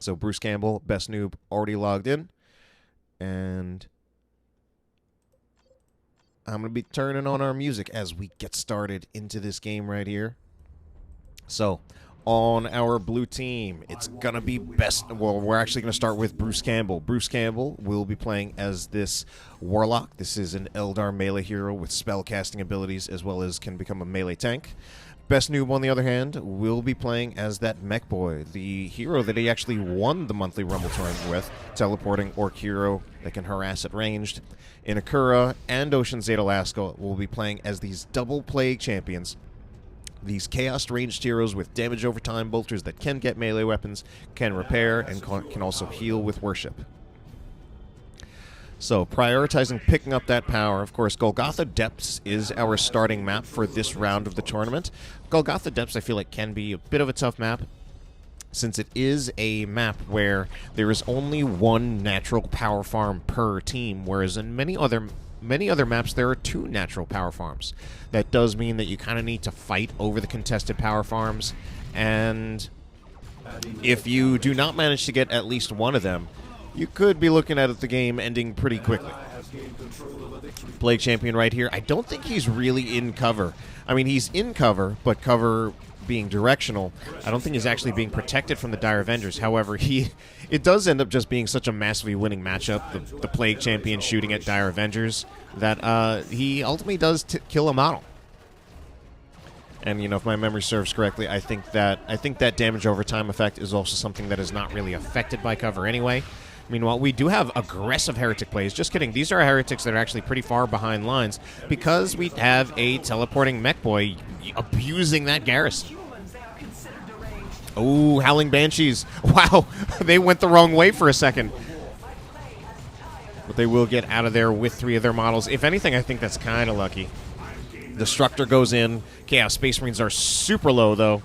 So Bruce Campbell, Best Noob, already logged in. And I'm going to be turning on our music as we get started into this game right here. So, on our blue team, it's going to be well, we're actually going to start with Bruce Campbell. Bruce Campbell will be playing as this Warlock. This is an Eldar melee hero with spellcasting abilities as well as can become a melee tank. Best Noob, on the other hand, will be playing as that mech boy, the hero that he actually won the monthly Rumble tournament with, teleporting orc hero that can harass at ranged. Inekura and Ojj Erll will be playing as these double plague champions. These chaos ranged heroes with damage over time bolters that can get melee weapons, can repair, and can also heal with worship. So, prioritizing picking up that power, of course, Golgotha Depths is our starting map for this round of the tournament. Golgotha Depths, I feel like, can be a bit of a tough map, since it is a map where there is only one natural power farm per team, whereas in many other maps there are two natural power farms. That does mean that you kind of need to fight over the contested power farms, and if you do not manage to get at least one of them, you could be looking at the game ending pretty quickly. Plague Champion right here. I don't think he's really in cover. I mean, he's in cover, but cover being directional, I don't think he's actually being protected from the Dire Avengers. However, it does end up just being such a massively winning matchup, the Plague Champion shooting at Dire Avengers, that he ultimately does kill a model. And, you know, if my memory serves correctly, I think that damage over time effect is also something that is not really affected by cover anyway. Meanwhile, we do have aggressive heretic plays. Just kidding. These are heretics that are actually pretty far behind lines because we have a teleporting mech boy abusing that garrison. Oh, Howling Banshees. Wow, they went the wrong way for a second. But they will get out of there with 3 of their models. If anything, I think that's kind of lucky. Destructor goes in. Chaos Space Marines are super low, though.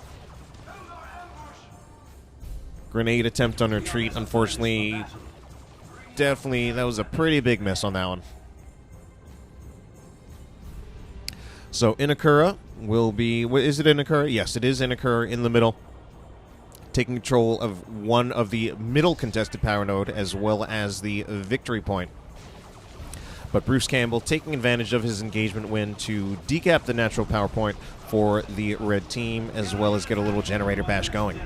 Grenade attempt on retreat, unfortunately. Definitely, that was a pretty big miss on that one. So Inekura will be... Is it Inekura? Yes, it is Inekura in the middle, taking control of one of the middle contested power node as well as the victory point. But Bruce Campbell taking advantage of his engagement win to decap the natural power point for the red team as well as get a little generator bash going.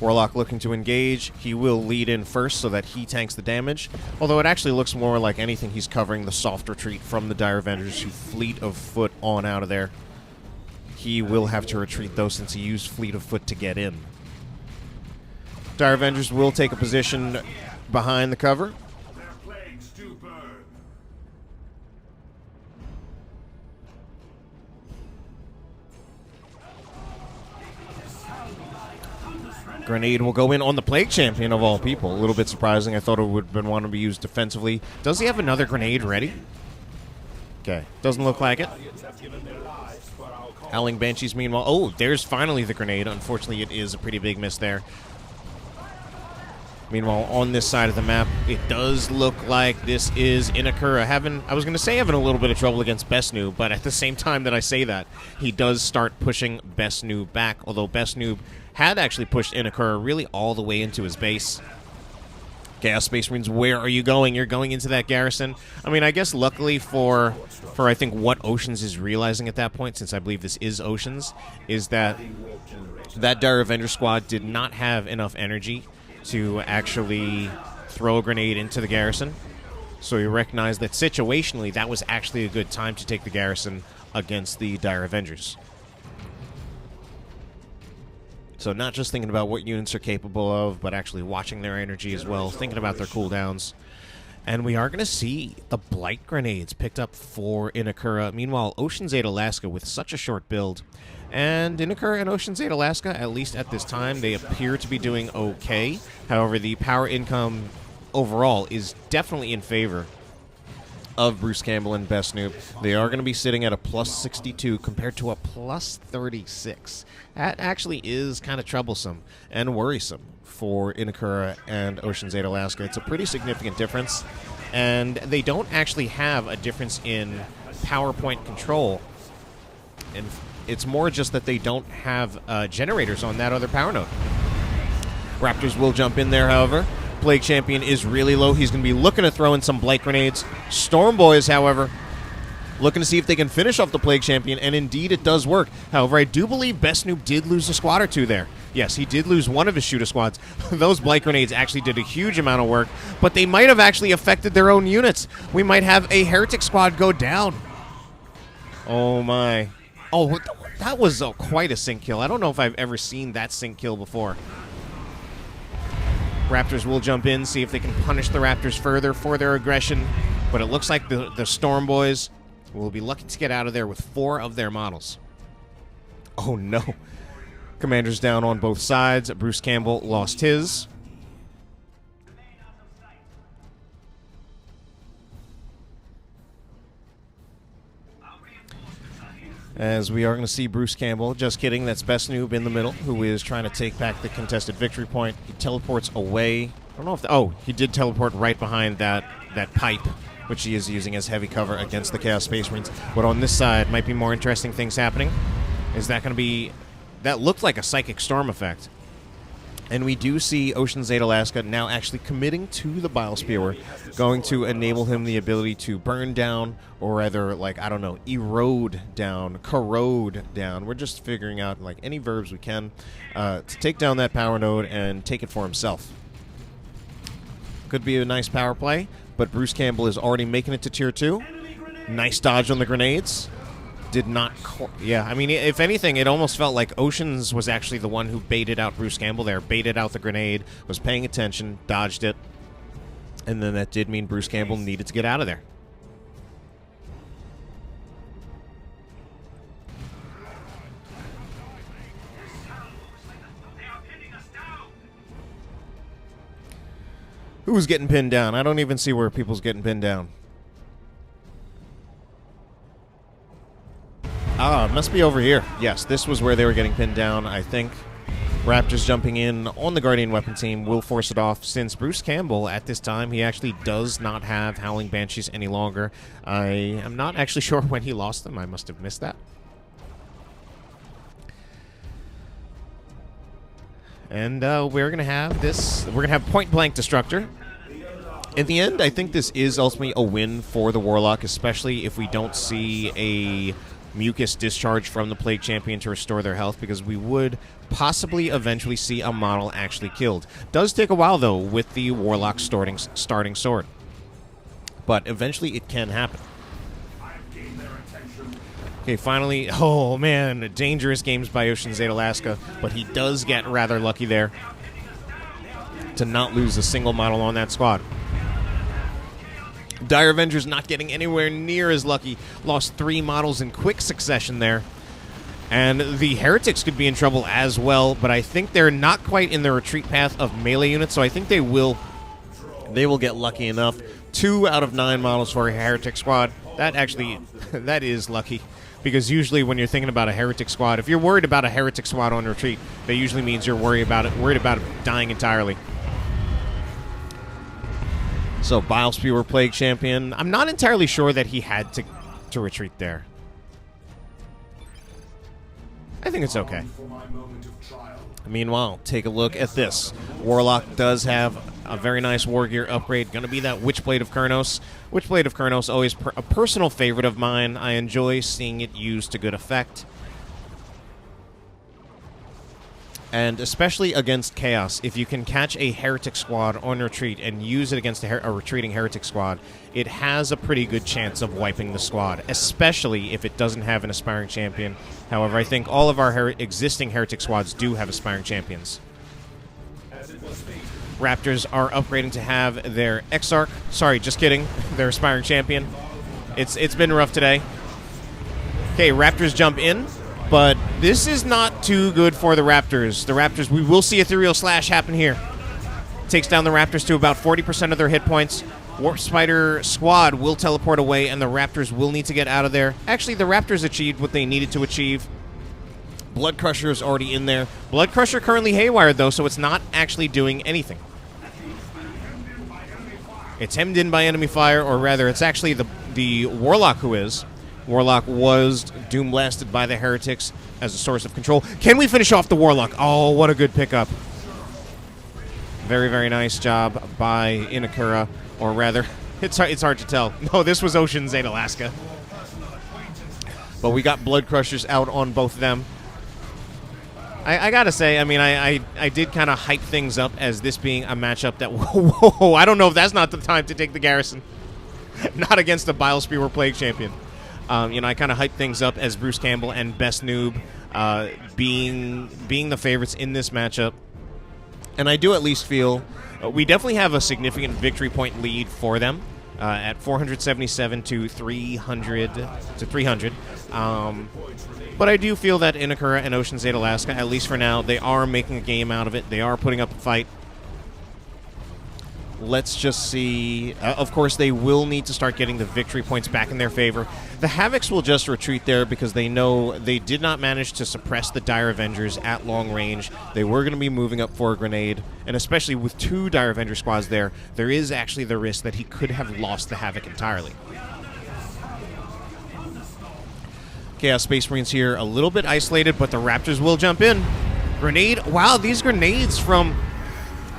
Warlock looking to engage. He will lead in first so that he tanks the damage. Although it actually looks more like anything he's covering the soft retreat from the Dire Avengers who fleet of foot on out of there. He will have to retreat though since he used fleet of foot to get in. Dire Avengers will take a position behind the cover. Grenade will go in on the Plague Champion of all people. A little bit surprising. I thought it would have been one to be used defensively. Does he have another grenade ready? Okay. Doesn't look like it. Howling Banshees, meanwhile. Oh, there's finally the grenade. Unfortunately, it is a pretty big miss there. Meanwhile, on this side of the map, it does look like this is Inekura I was going to say having a little bit of trouble against Best Noob, but at the same time that I say that, he does start pushing Best Noob back, although Best Noob had actually pushed Inekura really all the way into his base. Chaos Space Marines, where are you going? You're going into that garrison. I mean, I guess luckily for I think what Oceans is realizing at that point, since I believe this is Oceans, is that Dire Avenger squad did not have enough energy to actually throw a grenade into the garrison. So he recognized that situationally that was actually a good time to take the garrison against the Dire Avengers. So not just thinking about what units are capable of, but actually watching their energy as well, thinking about their cooldowns. And we are going to see the Blight Grenades picked up for Inekura. Meanwhile, Ojj Erll with such a short build. And Inekura and Ojj Erll, at least at this time, they appear to be doing okay. However, the power income overall is definitely in favor of Bruce Campbell and Best Noob. They are going to be sitting at a plus 62 compared to a plus 36. That actually is kind of troublesome and worrisome for Inekura and Ojj Erll. It's a pretty significant difference, and they don't actually have a difference in PowerPoint control. And It's more just that they don't have generators on that other power node. Raptors will jump in there, however. Plague Champion is really low. He's going to be looking to throw in some Blight Grenades. Storm Boys, however, looking to see if they can finish off the Plague Champion, and indeed it does work. However, I do believe BestN00b did lose a squad or two there. Yes, he did lose one of his shooter squads. Those Blight Grenades actually did a huge amount of work, but they might have actually affected their own units. We might have a Heretic squad go down. Oh, my. Oh, that was quite a sync kill. I don't know if I've ever seen that sync kill before. Raptors will jump in, see if they can punish the Raptors further for their aggression, but it looks like the Storm Boys will be lucky to get out of there with 4 of their models. Oh, no. Commanders down on both sides. Bruce Campbell lost his. As we are going to see Bruce Campbell. Just kidding, that's BestN00b in the middle, who is trying to take back the contested victory point. He teleports away. I don't know if... oh, he did teleport right behind that pipe, which he is using as heavy cover against the Chaos Space Marines. But on this side, might be more interesting things happening. Is that going to be... that looked like a Psychic Storm effect. And we do see Ocean's 8 Alaska now actually committing to the Bile Spewer, going to enable him the ability to burn down, or rather, like, I don't know, erode down, corrode down. We're just figuring out, like, any verbs we can to take down that power node and take it for himself. Could be a nice power play, but Bruce Campbell is already making it to Tier 2. Nice dodge on the grenades. Did not... yeah, I mean, if anything, it almost felt like Oceans was actually the one who baited out Bruce Campbell there, baited out the grenade, was paying attention, dodged it, and then that did mean Bruce Campbell needed to get out of there. Who's getting pinned down? I don't even see where people's getting pinned down. Ah, it must be over here. Yes, this was where they were getting pinned down, I think. Raptors jumping in on the Guardian Weapon team will force it off, since Bruce Campbell, at this time, he actually does not have Howling Banshees any longer. I am not actually sure when he lost them. I must have missed that. And we're going to have this. We're going to have Point Blank Destructor. In the end, I think this is ultimately a win for the Warlock, especially if we don't see a mucus discharge from the Plague Champion to restore their health, because we would possibly eventually see a model actually killed. Does take a while, though, with the Warlock starting sword. But eventually it can happen. Okay, finally, oh man, dangerous games by Ocean's 8 Alaska, but he does get rather lucky there to not lose a single model on that squad. Dire Avengers not getting anywhere near as lucky. Lost 3 models in quick succession there. And the Heretics could be in trouble as well, but I think they're not quite in the retreat path of melee units, so I think they will get lucky enough. 2 out of 9 models for a Heretic squad. That actually, that is lucky. Because usually when you're thinking about a Heretic squad, if you're worried about a Heretic squad on retreat, that usually means you're worried about it dying entirely. So, Bile Spewer Plague Champion. I'm not entirely sure that he had to retreat there. I think it's okay. Meanwhile, take a look at this. Warlock does have a very nice war gear upgrade. Going to be that Witchblade of Kurnos. Witchblade of Kurnos, always a personal favorite of mine. I enjoy seeing it used to good effect. And especially against Chaos, if you can catch a Heretic squad on retreat and use it against a retreating Heretic squad, it has a pretty good chance of wiping the squad, especially if it doesn't have an Aspiring Champion. However, I think all of our existing Heretic squads do have Aspiring Champions. Raptors are upgrading to have their Exarch. Sorry, just kidding. Their Aspiring Champion. It's been rough today. Okay, Raptors jump in. But this is not too good for the Raptors. The Raptors, we will see Ethereal Slash happen here. Takes down the Raptors to about 40% of their hit points. Warp Spider squad will teleport away, and the Raptors will need to get out of there. Actually, the Raptors achieved what they needed to achieve. Blood Crusher is already in there. Blood Crusher currently haywired, though, so it's not actually doing anything. It's hemmed in by enemy fire, or rather, it's actually the Warlock who is. Warlock was doom blasted by the heretics as a source of control. Can we finish off the Warlock? Oh, what a good pickup. Very, very nice job by Inekura, or rather, it's hard to tell. No, this was Ocean Zeta Alaska. But we got Blood Crushers out on both of them. I gotta say, I mean, I did kind of hype things up as this being a matchup that, whoa, I don't know if that's not the time to take the Garrison. Not against the Bile Spewer Plague Champion. You know, I kind of hyped things up as Bruce Campbell and BestN00b being the favorites in this matchup. And I do at least feel we definitely have a significant victory point lead for them at 477 to 300 to 300. But I do feel that Inekura and Ocean Zeta Alaska, at least for now, they are making a game out of it. They are putting up a fight. Let's just see. Of course, they will need to start getting the victory points back in their favor. The Havocs will just retreat there because they know they did not manage to suppress the Dire Avengers at long range. They were going to be moving up for a grenade, and especially with 2 Dire Avenger squads there is actually the risk that he could have lost the Havoc entirely. Chaos Space Marines here, a little bit isolated, but the Raptors will jump in. Grenade. Wow, these grenades from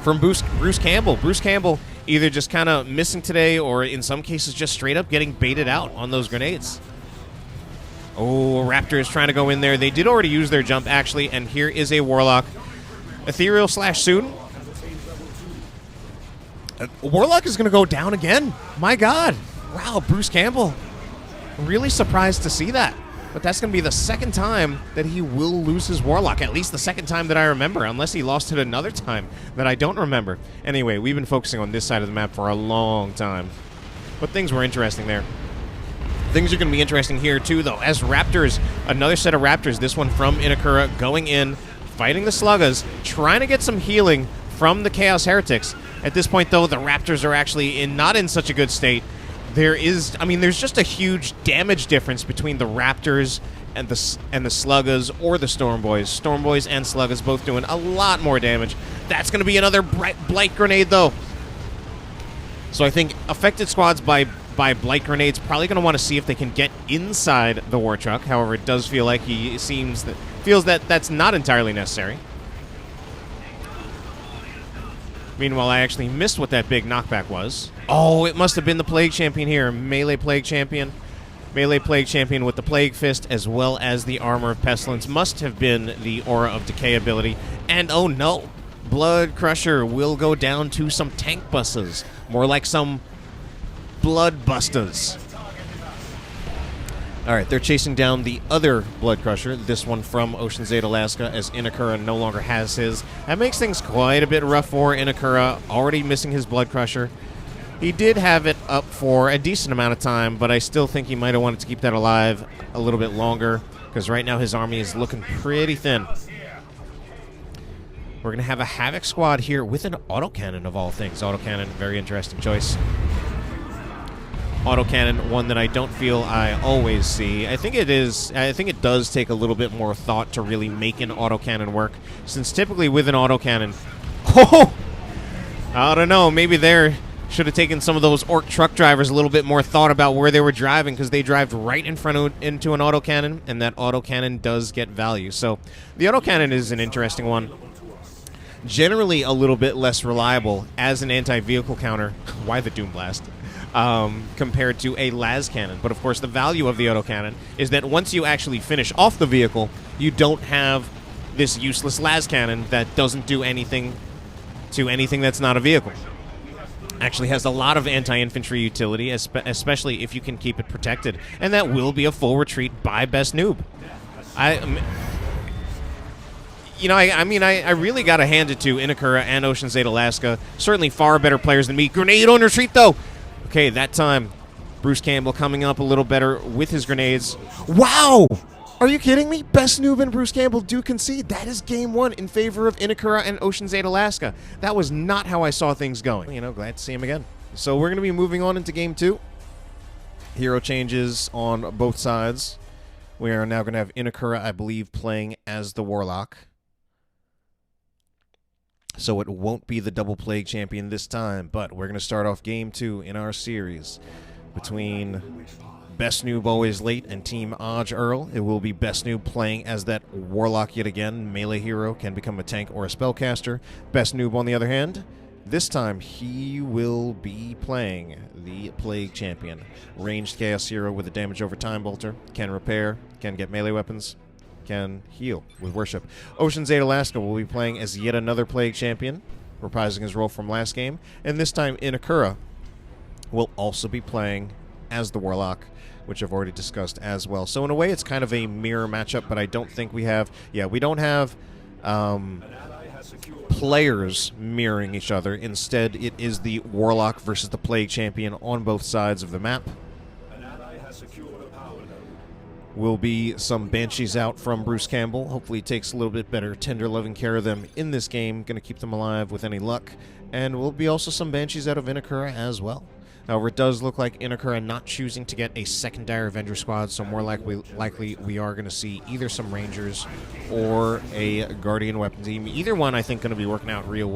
Bruce Campbell. Bruce Campbell either just kind of missing today or in some cases just straight up getting baited out on those grenades. Oh, Raptor is trying to go in there. They did already use their jump, actually, and here is a Warlock. Ethereal / Soon. Warlock is going to go down again. My God. Wow, Bruce Campbell. Really surprised to see that. But that's going to be the second time that he will lose his Warlock. At least the second time that I remember, unless he lost it another time that I don't remember. Anyway, we've been focusing on this side of the map for a long time. But things were interesting there. Things are going to be interesting here, too, though. As Raptors, another set of Raptors, this one from Inekura, going in, fighting the Sluggas, trying to get some healing from the Chaos Heretics. At this point, though, the Raptors are actually not in such a good state. There's just a huge damage difference between the Raptors and the Sluggas or the Stormboys. Stormboys and Sluggas both doing a lot more damage. That's going to be another Blight Grenade, though. So I think affected squads by Blight Grenades probably going to want to see if they can get inside the War Truck. However, it does feel like he feels that that's not entirely necessary. Meanwhile, I actually missed what that big knockback was. Oh, it must have been the Plague Champion here. Melee Plague Champion. Melee Plague Champion with the Plague Fist as well as the Armor of Pestilence. Must have been the Aura of Decay ability. And oh no, Blood Crusher will go down to some tank buses. More like some Blood Busters. Alright, they're chasing down the other Blood Crusher, this one from Ocean Zeta Alaska, as Inekura no longer has his. That makes things quite a bit rough for Inekura, already missing his Blood Crusher. He did have it up for a decent amount of time, but I still think he might have wanted to keep that alive a little bit longer, because right now his army is looking pretty thin. We're going to have a Havoc squad here with an autocannon of all things. Autocannon, very interesting choice. Autocannon, one that I don't feel I always see. I think it does take a little bit more thought to really make an autocannon work, since typically with an autocannon, I don't know, maybe there should have taken some of those orc truck drivers a little bit more thought about where they were driving, because they drive right in front into an autocannon, and that autocannon does get value. So the autocannon is an interesting one. Generally a little bit less reliable as an anti-vehicle counter. Why the Doom Blast? Compared to a las cannon. But of course the value of the autocannon is that once you actually finish off the vehicle, you don't have this useless las cannon that doesn't do anything to anything that's not a vehicle. Actually has a lot of anti-infantry utility, especially if you can keep it protected. And that will be a full retreat by BestN00b. I really got to hand it to Inekura and Ocean Zeta Alaska. Certainly far better players than me. Grenade on retreat, though! Okay, that time, Bruce Campbell coming up a little better with his grenades. Wow! Are you kidding me? BestN00b and Bruce Campbell do concede. That is game one in favor of Inekura and Ocean Zeta Alaska. That was not how I saw things going. You know, glad to see him again. So we're going to be moving on into game two. Hero changes on both sides. We are now going to have Inekura, I believe, playing as the Warlock. So it won't be the double Plague Champion this time, but we're going to start off game two in our series between Best Noob always late, and Team Ojj Erll. It will be Best Noob playing as that Warlock yet again. Melee hero, can become a tank or a spellcaster. Best Noob, on the other hand, this time he will be playing the Plague Champion. Ranged Chaos hero with a damage over time bolter. Can repair, can get melee weapons, can heal with worship. Ojj Erll will be playing as yet another Plague Champion, reprising his role from last game. And this time Inekura will also be playing as the Warlock, which I've already discussed as well. So in a way, it's kind of a mirror matchup, but I don't think we have... Yeah, we don't have players mirroring each other. Instead, it is the Warlock versus the Plague Champion on both sides of the map. Will be some Banshees out from Bruce Campbell. Hopefully he takes a little bit better tender loving care of them in this game. Going to keep them alive with any luck. And will be also some Banshees out of Inekura as well. However, it does look like Inekura not choosing to get a second Dire Avenger squad, so more likely we are going to see either some Rangers or a Guardian weapon team. Either one, I think, going to be working out real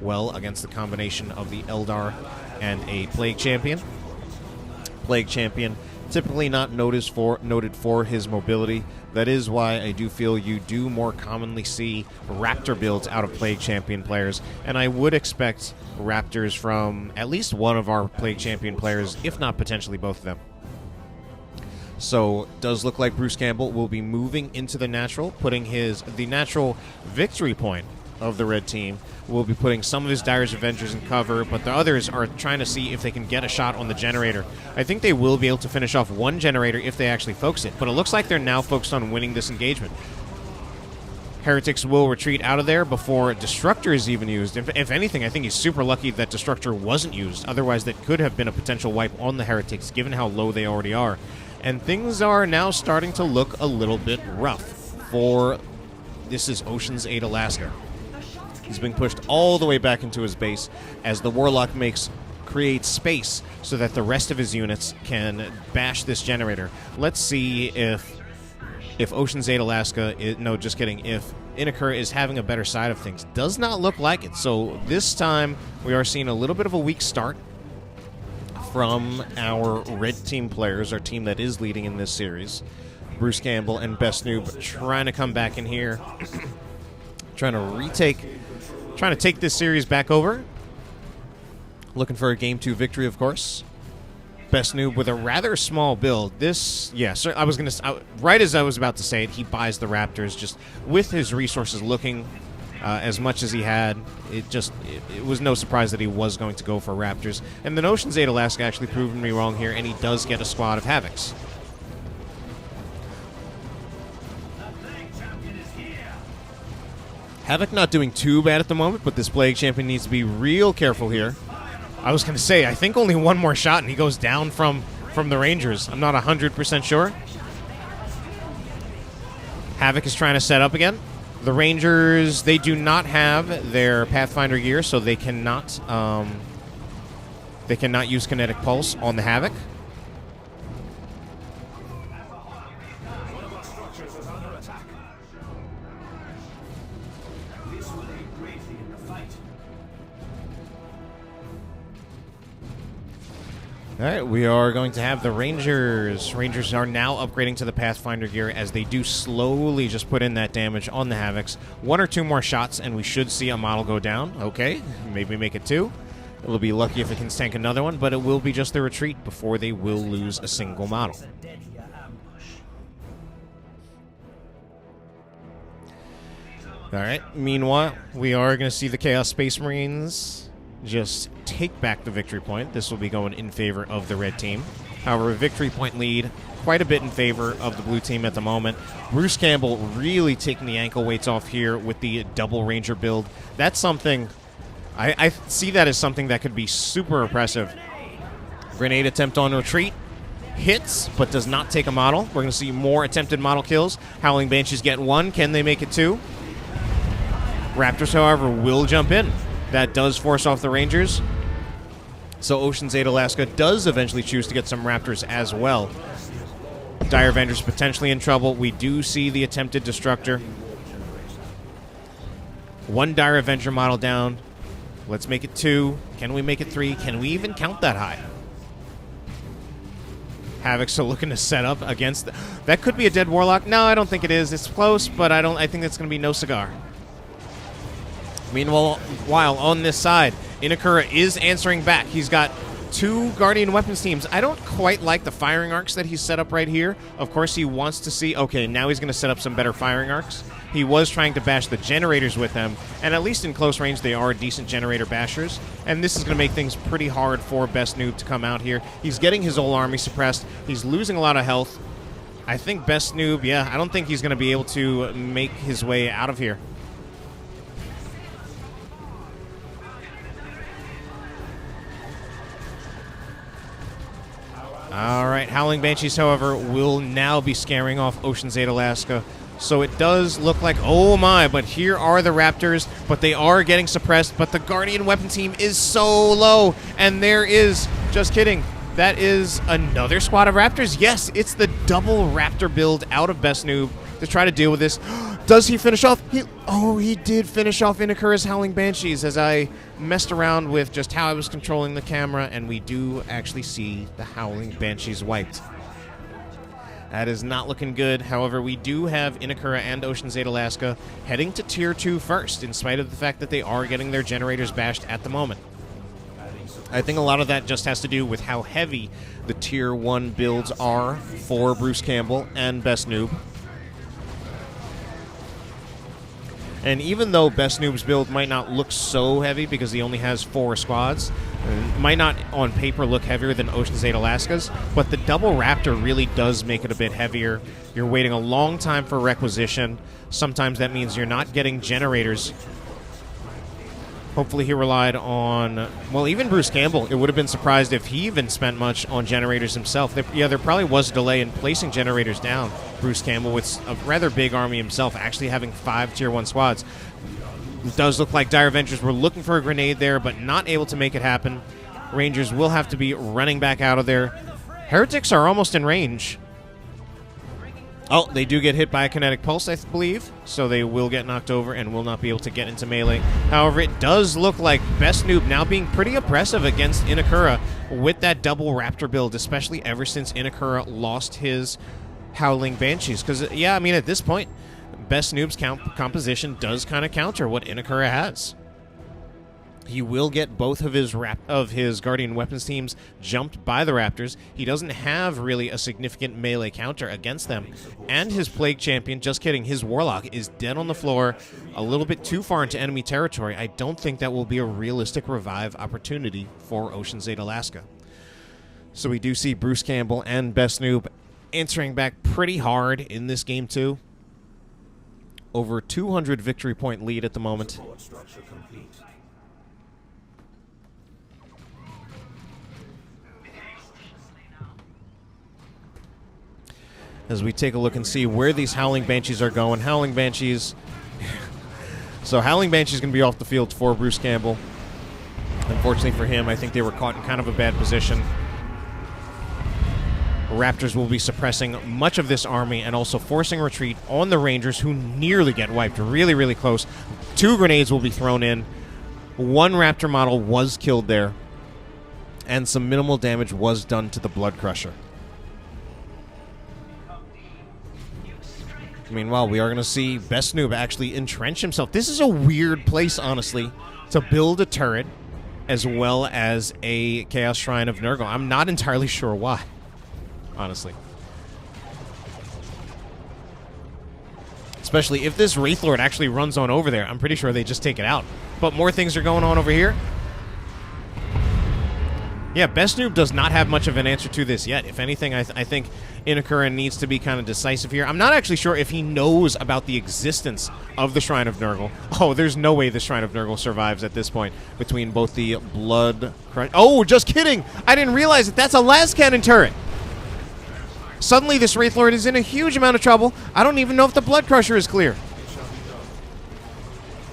well against the combination of the Eldar and a Plague Champion. Plague Champion, typically not noted for his mobility. That is why I do feel you do more commonly see Raptor builds out of Plague Champion players, and I would expect Raptors from at least one of our Plague Champion players, if not potentially both of them. So, does look like Bruce Campbell will be moving into the natural, putting the natural victory point of the red team. Will be putting some of his Dire's Avengers in cover, but the others are trying to see if they can get a shot on the generator. I think they will be able to finish off one generator if they actually focus it, but it looks like they're now focused on winning this engagement. Heretics will retreat out of there before Destructor is even used. If anything, I think he's super lucky that Destructor wasn't used. Otherwise, that could have been a potential wipe on the Heretics, given how low they already are. And things are now starting to look a little bit rough for... This is Ojj Erll. He's being pushed all the way back into his base as the Warlock creates space so that the rest of his units can bash this generator. Let's see if Ojj Erll no, just kidding, if Inekura is having a better side of things. Does not look like it. So this time we are seeing a little bit of a weak start from our red team players, our team that is leading in this series. Bruce Campbell and Best Noob trying to come back in here, trying to take this series back over. Looking for a Game 2 victory, of course. Best Noob with a rather small build. This, yeah, so right as I was about to say it, he buys the Raptors. Just with his resources looking as much as he had, it was no surprise that he was going to go for Raptors. And then Ojj Erll actually proved me wrong here, and he does get a squad of Havocs. Havoc not doing too bad at the moment, but this Plague Champion needs to be real careful here. I was going to say, I think only one more shot and he goes down from the Rangers. I'm not 100% sure. Havoc is trying to set up again. The Rangers, they do not have their Pathfinder gear, so they cannot use Kinetic Pulse on the Havoc. All right, we are going to have the Rangers. Rangers are now upgrading to the Pathfinder gear as they do slowly just put in that damage on the Havocs. One or two more shots, and we should see a model go down. Okay, maybe make it two. It'll be lucky if it can tank another one, but it will be just the retreat before they will lose a single model. All right, meanwhile, we are going to see the Chaos Space Marines just take back the victory point. This will be going in favor of the red team. However, a victory point lead quite a bit in favor of the blue team at the moment. Bruce Campbell really taking the ankle weights off here with the double Ranger build. That's something, I see that as something that could be super impressive. Grenade attempt on retreat. Hits, but does not take a model. We're going to see more attempted model kills. Howling Banshees get one. Can they make it two? Raptors, however, will jump in. That does force off the Rangers. So Ojj Erll does eventually choose to get some Raptors as well. Dire Avengers potentially in trouble. We do see the attempted Destructor. One Dire Avenger model down. Let's make it two. Can we make it three? Can we even count that high? Havoc's looking to set up against... That could be a dead Warlock. No, I don't think it is. It's close, but I think it's going to be no cigar. Meanwhile, on this side, Inekura is answering back. He's got 2 Guardian Weapons teams. I don't quite like the firing arcs that he's set up right here. Of course, he wants to see... Okay, now he's going to set up some better firing arcs. He was trying to bash the generators with them, and at least in close range, they are decent generator bashers. And this is going to make things pretty hard for BestN00b to come out here. He's getting his whole army suppressed. He's losing a lot of health. I think BestN00b, yeah, I don't think he's going to be able to make his way out of here. All right, Howling Banshees, however, will now be scaring off Ocean's 8 Alaska. So it does look like, oh my, but here are the Raptors, but they are getting suppressed, but the Guardian Weapon team is so low, and there is, just kidding, that is another squad of Raptors. Yes, it's the double Raptor build out of BestN00b to try to deal with this. Does he finish off? He did finish off Inekura's Howling Banshees as I messed around with just how I was controlling the camera, and we do actually see the Howling Banshees wiped. That is not looking good. However, we do have Inekura and Ocean's 8 Alaska heading to Tier 2 first, in spite of the fact that they are getting their generators bashed at the moment. I think a lot of that just has to do with how heavy the Tier 1 builds are for Bruce Campbell and BestN00b. And even though BestN00b's build might not look so heavy because he only has 4 squads, might not on paper look heavier than Ocean's 8 Alaska's, but the double Raptor really does make it a bit heavier. You're waiting a long time for requisition. Sometimes that means you're not getting generators. Hopefully he relied on... Well, even Bruce Campbell, it would have been surprised if he even spent much on generators himself. There probably was a delay in placing generators down. Bruce Campbell, with a rather big army himself, actually having 5 Tier 1 squads. It does look like Dire Avengers were looking for a grenade there, but not able to make it happen. Rangers will have to be running back out of there. Heretics are almost in range. Oh, they do get hit by a kinetic pulse, I believe, so they will get knocked over and will not be able to get into melee. However, it does look like BestN00b now being pretty oppressive against Inekura with that double Raptor build, especially ever since Inekura lost his Howling Banshees. Because, yeah, I mean, at this point, BestN00b's composition does kind of counter what Inekura has. He will get both of his Guardian Weapons teams jumped by the Raptors. He doesn't have really a significant melee counter against them. And his Plague Champion, just kidding, his Warlock is dead on the floor, a little bit too far into enemy territory. I don't think that will be a realistic revive opportunity for Ocean's 8 Alaska. So we do see Bruce Campbell and BestN00b answering back pretty hard in this game too. Over 200 victory point lead at the moment. As we take a look and see where these Howling Banshees are going. Howling Banshees... So Howling Banshees going to be off the field for Bruce Campbell. Unfortunately for him, I think they were caught in kind of a bad position. Raptors will be suppressing much of this army and also forcing retreat on the Rangers, who nearly get wiped. Really, really close. 2 grenades will be thrown in. 1 Raptor model was killed there. And some minimal damage was done to the Blood Crusher. Meanwhile, we are going to see BestN00b actually entrench himself. This is a weird place, honestly, to build a turret as well as a Chaos Shrine of Nurgle. I'm not entirely sure why, honestly. Especially if this Wraithlord actually runs on over there. I'm pretty sure they just take it out. But more things are going on over here. Yeah, BestN00b does not have much of an answer to this yet. If anything, I think Inekura needs to be kind of decisive here. I'm not actually sure if he knows about the existence of the Shrine of Nurgle. Oh, there's no way the Shrine of Nurgle survives at this point between both the Blood Crunch... Oh, just kidding! I didn't realize it. That's a las cannon turret! Suddenly, this Wraithlord is in a huge amount of trouble. I don't even know if the Blood Crusher is clear.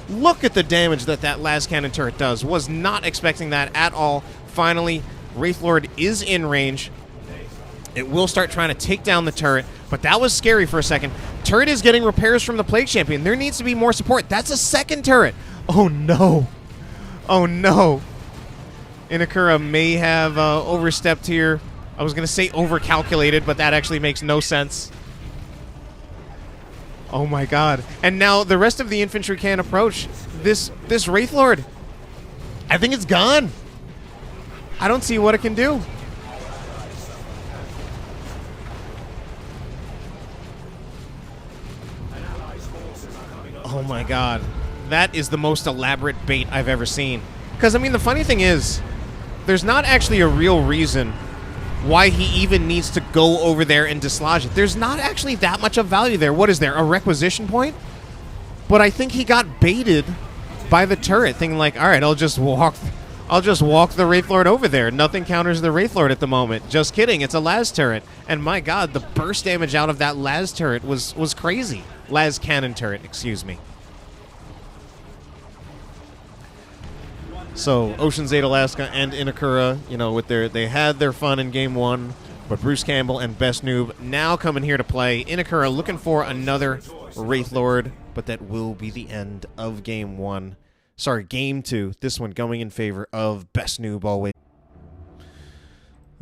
Look at the damage that las cannon turret does. Was not expecting that at all. Finally, Wraithlord is in range. It will start trying to take down the turret, but that was scary for a second. Turret is getting repairs from the Plague Champion. There needs to be more support. That's a second turret. Oh, no. Oh, no. Inekura may have overstepped here. I was going to say overcalculated, but that actually makes no sense. Oh my god. And now the rest of the infantry can't approach. This Wraith Lord, I think it's gone. I don't see what it can do. Oh my god. That is the most elaborate bait I've ever seen. Because, I mean, the funny thing is, there's not actually a real reason why he even needs to go over there and dislodge it. There's not actually that much of value there. What is there, a requisition point? But I think he got baited by the turret, thinking like, all right, I'll just walk the Wraith Lord over there. Nothing counters the Wraith Lord at the moment. Just kidding, it's a Las turret. And my god, the burst damage out of that Las turret was crazy. Las cannon turret, excuse me. So, Ocean's 8 Alaska and Inekura, you know, with they had their fun in Game 1, but Bruce Campbell and BestN00b now coming here to play. Inekura looking for another Wraith Lord, but that will be the end of Game 1. Sorry, Game 2. This one going in favor of BestN00b always.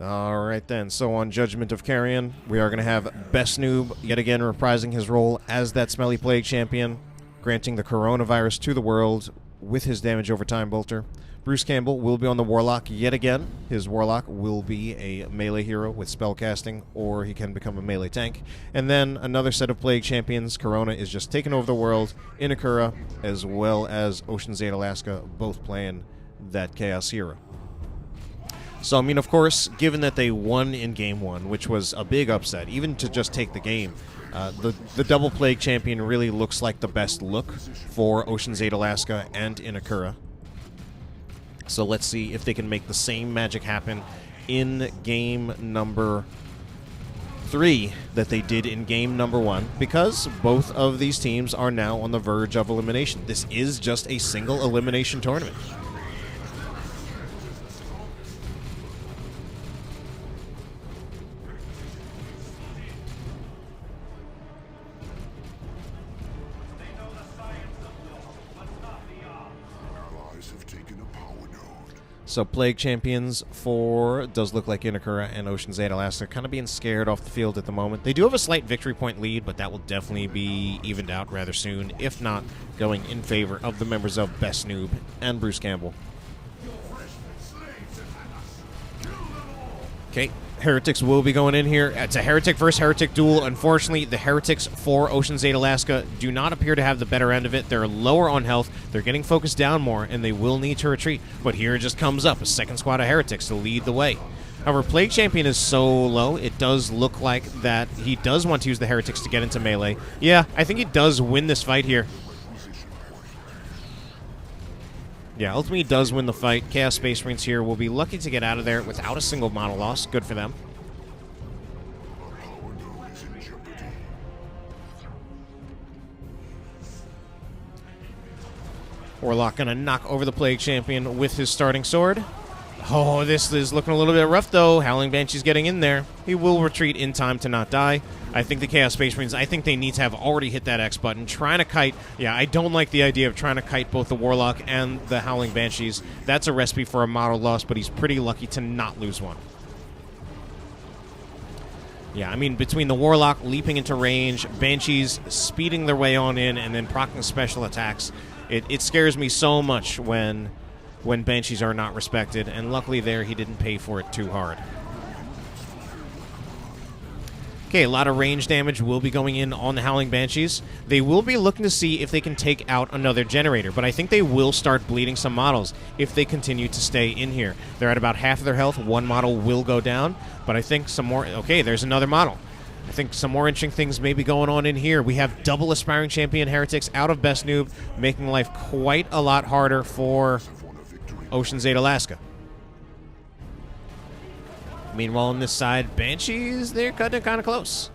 Alright then, so on Judgment of Carrion, we are going to have BestN00b yet again reprising his role as that Smelly Plague champion, granting the coronavirus to the world with his damage over time bolter. Bruce Campbell will be on the Warlock yet again. His Warlock will be a melee hero with spellcasting, or he can become a melee tank. And then another set of Plague champions. Corona is just taking over the world. Inekura, as well as Ocean's 8 Alaska, both playing that Chaos hero. So, I mean, of course, given that they won in Game 1, which was a big upset, even to just take the game, the double Plague champion really looks like the best look for Ocean's 8 Alaska and Inekura. So let's see if they can make the same magic happen in game number 3 that they did in game number 1, because both of these teams are now on the verge of elimination. This is just a single elimination tournament. So Plague champions for does look like Inekura and Ocean's 8 Alaska kind of being scared off the field at the moment. They do have a slight victory point lead, but that will definitely be evened out rather soon, if not going in favor of the members of BestN00b and Bruce Campbell. Okay, Heretics will be going in here. It's a Heretic versus Heretic duel. Unfortunately, the Heretics for Ocean's 8 Alaska do not appear to have the better end of it. They're lower on health. They're getting focused down more, and they will need to retreat. But here it just comes up, a second squad of Heretics to lead the way. However, Plague Champion is so low, it does look like that he does want to use the Heretics to get into melee. Yeah, I think he does win this fight here. Yeah, ultimately does win the fight. Chaos Space Marines here will be lucky to get out of there without a single model loss. Good for them. Warlock gonna knock over the Plague Champion with his starting sword. Oh, this is looking a little bit rough, though. Howling Banshee's getting in there. He will retreat in time to not die. I think the Chaos Space Marines, I think they need to have already hit that X button. Trying to kite, yeah, I don't like the idea of trying to kite both the Warlock and the Howling Banshees. That's a recipe for a model loss, but he's pretty lucky to not lose one. Yeah, I mean, between the Warlock leaping into range, Banshees speeding their way on in, and then proccing special attacks, it scares me so much when Banshees are not respected, and luckily there he didn't pay for it too hard. Okay, a lot of range damage will be going in on the Howling Banshees. They will be looking to see if they can take out another generator, but I think they will start bleeding some models if they continue to stay in here. They're at about half of their health. One model will go down, but I think some more... Okay, there's another model. I think some more interesting things may be going on in here. We have double Aspiring Champion Heretics out of BestN00b, making life quite a lot harder for Ocean's 8 Alaska. Meanwhile, on this side, Banshees, they're cutting it kind of close.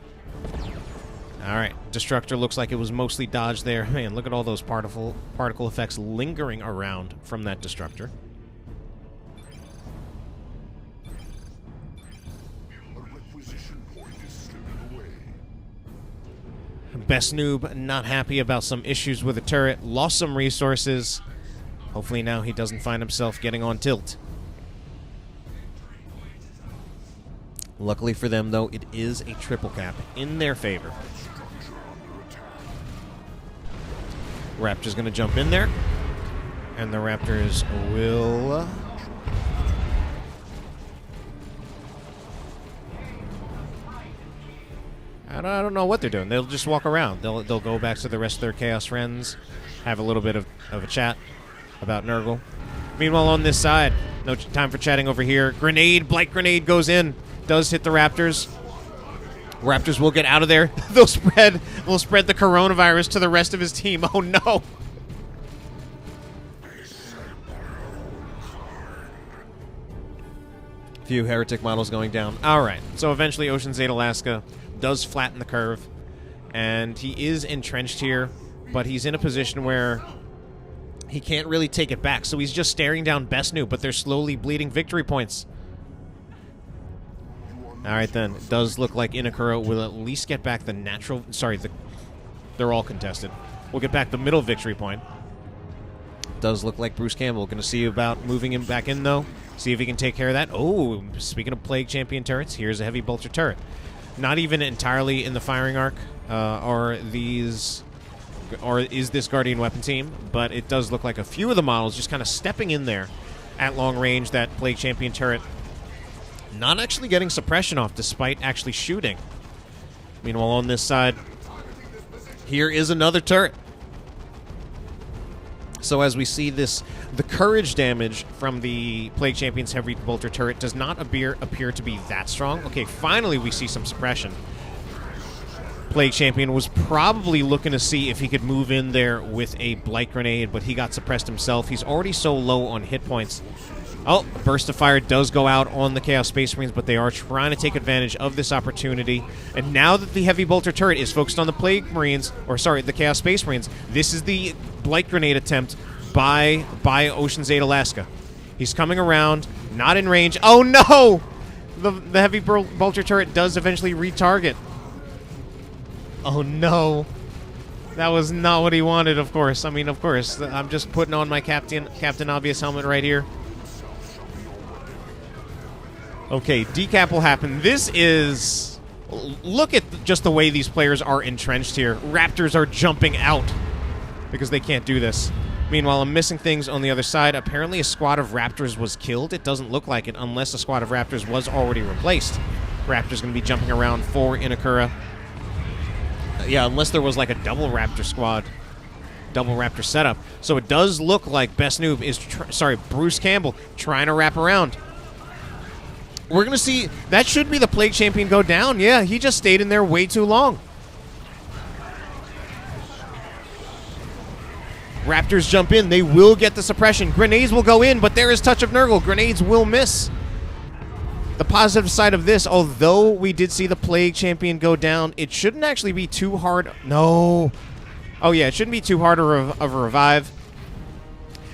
All right, Destructor looks like it was mostly dodged there. Man, look at all those particle effects lingering around from that Destructor. BestN00b not happy about some issues with the turret, lost some resources. Hopefully now he doesn't find himself getting on tilt. Luckily for them, though, it is a triple cap in their favor. Raptor's going to jump in there, and the Raptors will... I don't know what they're doing. They'll just walk around. They'll go back to the rest of their Chaos friends, have a little bit of a chat about Nurgle. Meanwhile, on this side, no time for chatting over here. Grenade, Blight Grenade goes in. Does hit the Raptors. Raptors will get out of there. They'll spread the coronavirus to the rest of his team. Oh, no. Few heretic models going down. All right. So eventually Ocean's 8 Alaska does flatten the curve, and he is entrenched here, but he's in a position where he can't really take it back, so he's just staring down BestN00b, but they're slowly bleeding victory points. All right, then. It does look like Inekura will at least get back the natural... Sorry, they're all contested. We'll get back the middle victory point. Does look like Bruce Campbell. Going to see about moving him back in, though. See if he can take care of that. Oh, speaking of Plague Champion turrets, here's a Heavy Bolter turret. Not even entirely in the firing arc is this Guardian weapon team, but it does look like a few of the models just kind of stepping in there at long range. That Plague Champion turret not actually getting suppression off despite actually shooting. Meanwhile, on this side, here is another turret. So as we see this, the courage damage from the Plague Champion's Heavy Bolter turret does not appear to be that strong. Okay, finally we see some suppression. Plague Champion was probably looking to see if he could move in there with a Blight Grenade, but he got suppressed himself. He's already so low on hit points. Oh, Burst of Fire does go out on the Chaos Space Marines, but they are trying to take advantage of this opportunity. And now that the Heavy Bolter turret is focused on the Plague Marines, or sorry, the Chaos Space Marines, this is the Blight Grenade attempt by Ocean's 8 Alaska. He's coming around, not in range. Oh no! The Heavy Bolter turret does eventually retarget. Oh no. That was not what he wanted, of course. I mean, of course. I'm just putting on my Captain Obvious helmet right here. Okay, decap will happen. This is... Look at just the way these players are entrenched here. Raptors are jumping out because they can't do this. Meanwhile, I'm missing things on the other side. Apparently a squad of Raptors was killed. It doesn't look like it unless a squad of Raptors was already replaced. Raptors going to be jumping around for Inekura. Yeah, unless there was like a double Raptor squad. Double Raptor setup. So it does look like BestN00b is... Bruce Campbell trying to wrap around. We're going to see... That should be the Plague Champion go down. Yeah, he just stayed in there way too long. Raptors jump in. They will get the suppression. Grenades will go in, but there is Touch of Nurgle. Grenades will miss. The positive side of this, although we did see the Plague Champion go down, it shouldn't actually be too hard. No. Oh, yeah, it shouldn't be too hard of a revive.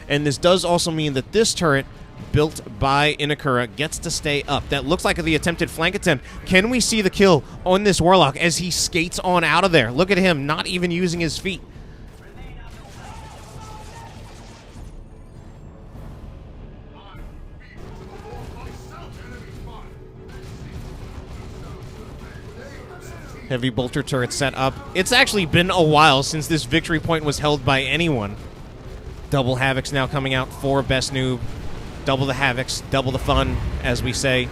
And this does also mean that this turret, built by Inekura, gets to stay up. That looks like the attempted flank attempt. Can we see the kill on this Warlock as he skates on out of there? Look at him, not even using his feet. Heavy Bolter turret set up. It's actually been a while since this victory point was held by anyone. Double Havocs now coming out for BestN00b. Double the Havocs, double the fun, as we say.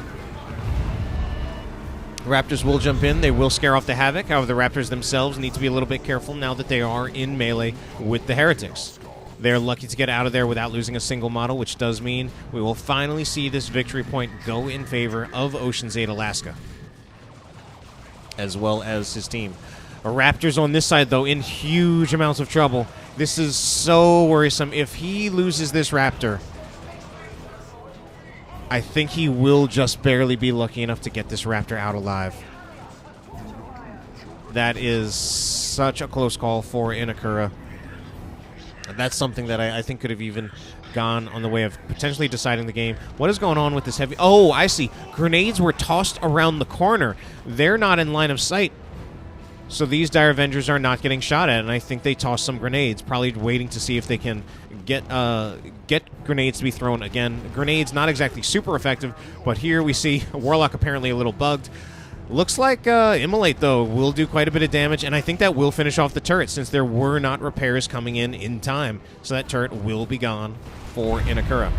Raptors will jump in. They will scare off the Havoc. However, the Raptors themselves need to be a little bit careful now that they are in melee with the Heretics. They're lucky to get out of there without losing a single model, which does mean we will finally see this victory point go in favor of Ocean's 8 Alaska, as well as his team. Raptors on this side, though, in huge amounts of trouble. This is so worrisome. If he loses this Raptor, I think he will just barely be lucky enough to get this Raptor out alive. That is such a close call for Inekura. That's something that I think could have even gone on the way of potentially deciding the game. What is going on with this heavy... Oh, I see. Grenades were tossed around the corner. They're not in line of sight. So these Dire Avengers are not getting shot at, and I think they toss some grenades, probably waiting to see if they can get grenades to be thrown. Again, grenades not exactly super effective, but here we see Warlock apparently a little bugged. Looks like Immolate, though, will do quite a bit of damage, and I think that will finish off the turret, since there were not repairs coming in time. So that turret will be gone for Inekura.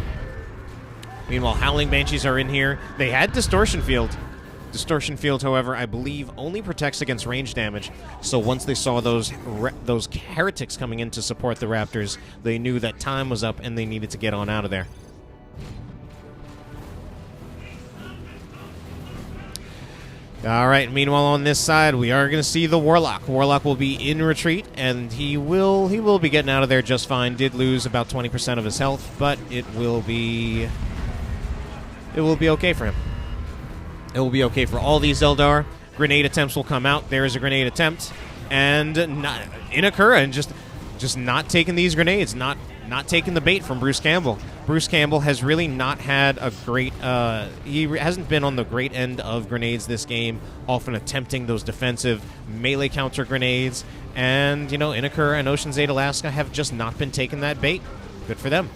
Meanwhile, Howling Banshees are in here. They had Distortion Field. Distortion Field, however, I believe only protects against range damage. So once they saw those heretics coming in to support the Raptors, they knew that time was up and they needed to get on out of there. All right, meanwhile on this side, we are going to see the Warlock. Warlock will be in retreat, and he will be getting out of there just fine. Did lose about 20% of his health, but it will be okay for him. It will be okay for all these Eldar. Grenade attempts will come out. There is a grenade attempt. And Inekura and just not taking these grenades, not taking the bait from Bruce Campbell. Bruce Campbell has really not had a great... he hasn't been on the great end of grenades this game, often attempting those defensive melee counter grenades. And, you know, Inekura and Ocean's 8 Alaska have just not been taking that bait. Good for them.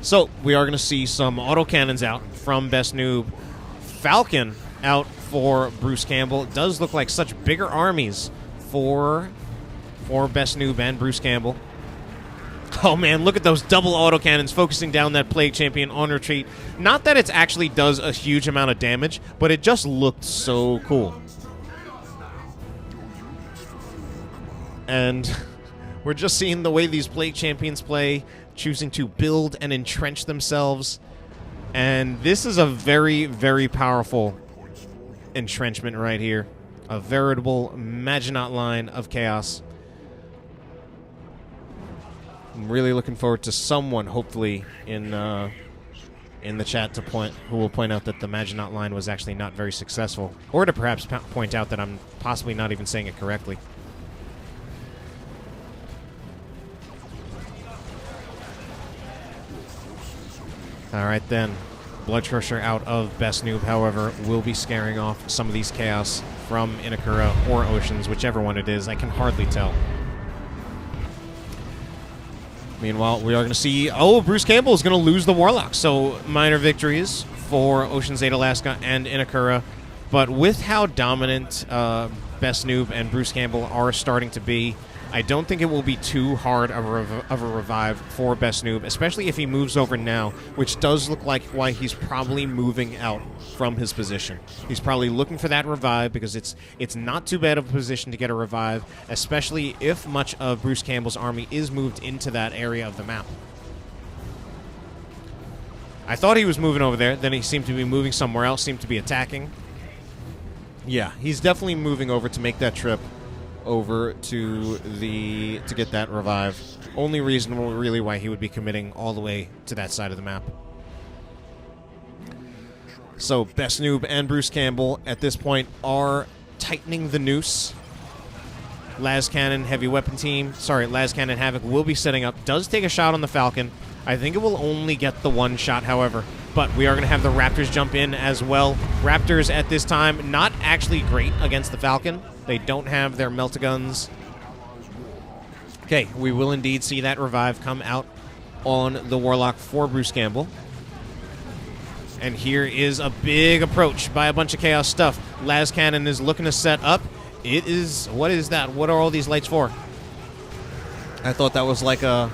So, we are going to see some autocannons out from BestN00b. Falcon out for Bruce Campbell. It does look like such bigger armies for BestN00b and Bruce Campbell. Oh man, look at those double autocannons focusing down that Plague Champion on retreat. Not that it actually does a huge amount of damage, but it just looked so cool. And we're just seeing the way these Plague Champions play, choosing to build and entrench themselves. And this is a very, very powerful entrenchment right here. A veritable Maginot line of chaos. I'm really looking forward to someone, hopefully, in the chat who will point out that the Maginot line was actually not very successful. Or to perhaps point out that I'm possibly not even saying it correctly. All right, then. Blood Crusher out of BestN00b, however, will be scaring off some of these chaos from Inekura or Oceans, whichever one it is. I can hardly tell. Meanwhile, we are going to see... Oh, Bruce Campbell is going to lose the Warlock. So, minor victories for Ocean's 8 Alaska and Inekura. But with how dominant BestN00b and Bruce Campbell are starting to be, I don't think it will be too hard of a revive for BestN00b, especially if he moves over now, which does look like why he's probably moving out from his position. He's probably looking for that revive because it's not too bad of a position to get a revive, especially if much of Bruce Campbell's army is moved into that area of the map. I thought he was moving over there, then he seemed to be moving somewhere else, seemed to be attacking. Yeah, he's definitely moving over to make that trip over to get that revive. Only reason really why he would be committing all the way to that side of the map. So BestN00b and Bruce Campbell at this point are tightening the noose. Las Cannon Heavy Weapon Team, Las Cannon Havoc will be setting up. Does take a shot on the Falcon. I think it will only get the one shot, however. But we are going to have the Raptors jump in as well. Raptors at this time not actually great against the Falcon. They don't have their Meltaguns. Okay, we will indeed see that revive come out on the Warlock for Bruce Campbell. And here is a big approach by a bunch of Chaos stuff. Las Cannon is looking to set up. It is... What is that? What are all these lights for? I thought that was like a...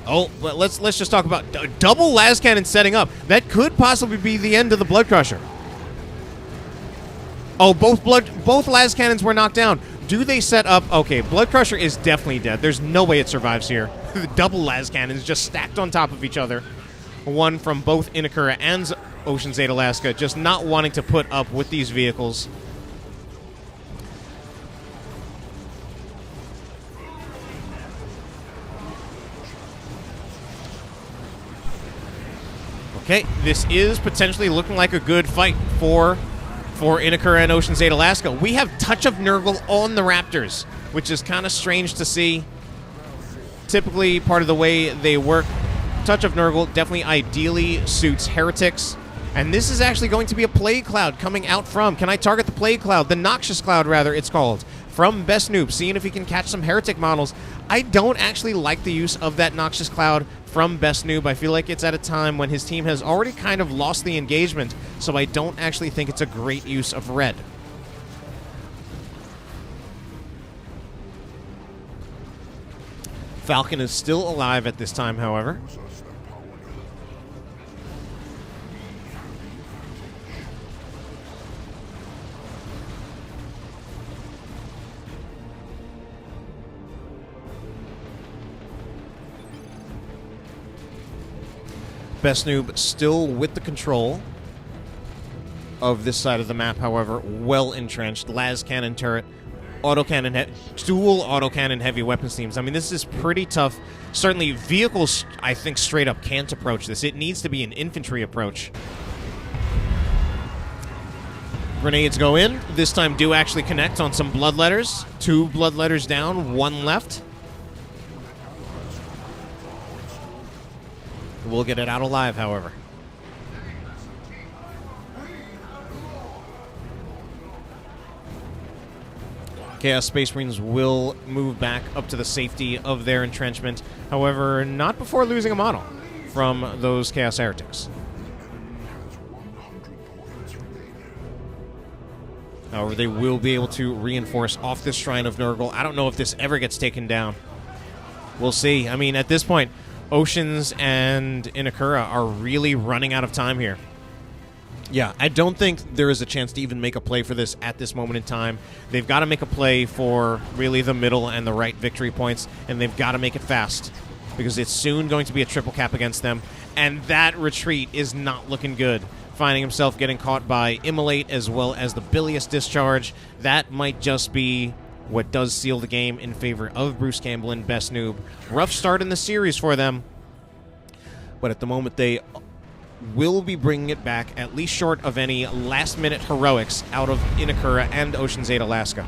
Oh, but let's just talk about double Las Cannon setting up. That could possibly be the end of the Blood Crusher. Oh, both Las Cannons were knocked down. Do they set up? Okay, Blood Crusher is definitely dead. There's no way it survives here. The double Las Cannons just stacked on top of each other. One from both Inekura and Ocean's 8 Alaska, just not wanting to put up with these vehicles. Okay, this is potentially looking like a good fight for Inekura and Ocean's 8 Alaska. We have Touch of Nurgle on the Raptors, which is kind of strange to see. Typically, part of the way they work, Touch of Nurgle definitely ideally suits Heretics And this is actually going to be a plague cloud coming out from... Can I target the plague cloud? The noxious cloud, rather, it's called. From BestN00b, seeing if he can catch some heretic models. I don't actually like the use of that noxious cloud from BestN00b. I feel like it's at a time when his team has already kind of lost the engagement, so I don't actually think it's a great use of red. Falcon is still alive at this time, however. BestN00b still with the control of this side of the map, however, well entrenched. Las cannon turret, autocannon, dual autocannon heavy weapons teams. I mean, this is pretty tough. Certainly, vehicles, I think, straight up can't approach this. It needs to be an infantry approach. Grenades go in. This time do actually connect on some bloodletters. 2 bloodletters down, 1 left. We'll get it out alive, however. Chaos Space Marines will move back up to the safety of their entrenchment. However, not before losing a model from those Chaos Heretics. However, they will be able to reinforce off this Shrine of Nurgle. I don't know if this ever gets taken down. We'll see. I mean, at this point, Oceans and Inekura are really running out of time here. Yeah, I don't think there is a chance to even make a play for this at this moment in time. They've got to make a play for really the middle and the right victory points, and they've got to make it fast because it's soon going to be a triple cap against them, and that retreat is not looking good. Finding himself getting caught by Immolate as well as the Bilious Discharge. That might just be what does seal the game in favor of Bruce Campbell and BestN00b. Rough start in the series for them, but at the moment they will be bringing it back, at least short of any last-minute heroics out of Inekura and Ocean's 8 Alaska.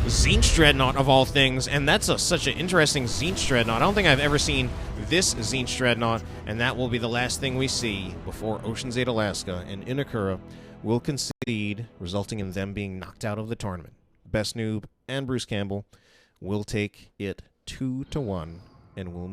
Tzeentch Dreadnought, of all things, and that's such an interesting Tzeentch Dreadnought. I don't think I've ever seen this Tzeentch Dreadnought, and that will be the last thing we see before Ocean's 8 Alaska and Inekura will concede, resulting in them being knocked out of the tournament. BestN00b and Bruce Campbell will take it 2-1, and will move